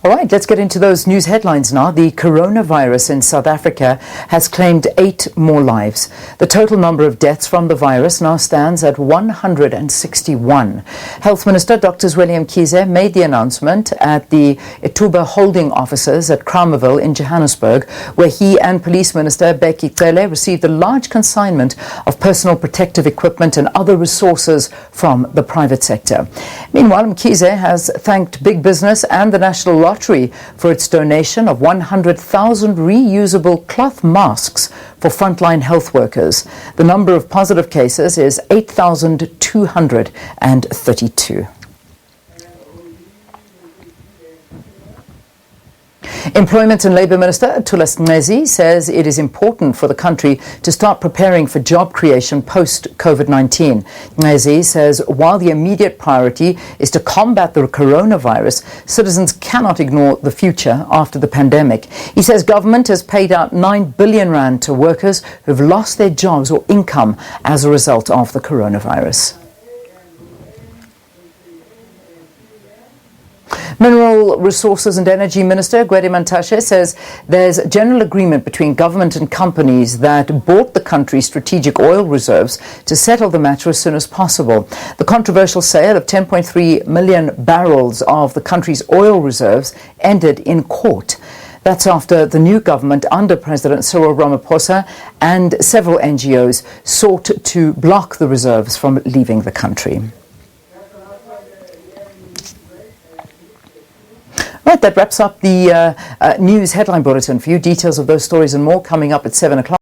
All right, let's get into those news headlines now. The coronavirus in South Africa has claimed 8 more lives. The total number of deaths from the virus now stands at 161. Health Minister Dr. William Kize made the announcement at the Ituba holding offices at Kramerville in Johannesburg, where he and Police Minister Becky Cele received a large consignment of personal protective equipment and other resources from the private sector. Meanwhile, Mkhize has thanked big business and the National Lottery for its donation of 100,000 reusable cloth masks for frontline health workers. The number of positive cases is 8,232. Employment and Labour Minister Thulas Ngezi says it is important for the country to start preparing for job creation post-COVID-19. Ngezi says while the immediate priority is to combat the coronavirus, citizens cannot ignore the future after the pandemic. He says government has paid out 9 billion rand to workers who have lost their jobs or income as a result of the coronavirus. Mineral Resources and Energy Minister Gwede Mantashe says there's general agreement between government and companies that bought the country's strategic oil reserves to settle the matter as soon as possible. The controversial sale of 10.3 million barrels of the country's oil reserves ended in court. That's after the new government under President Cyril Ramaphosa and several NGOs sought to block the reserves from leaving the country. Right, that wraps up the news headline bulletin for you. Details of those stories and more coming up at 7 o'clock.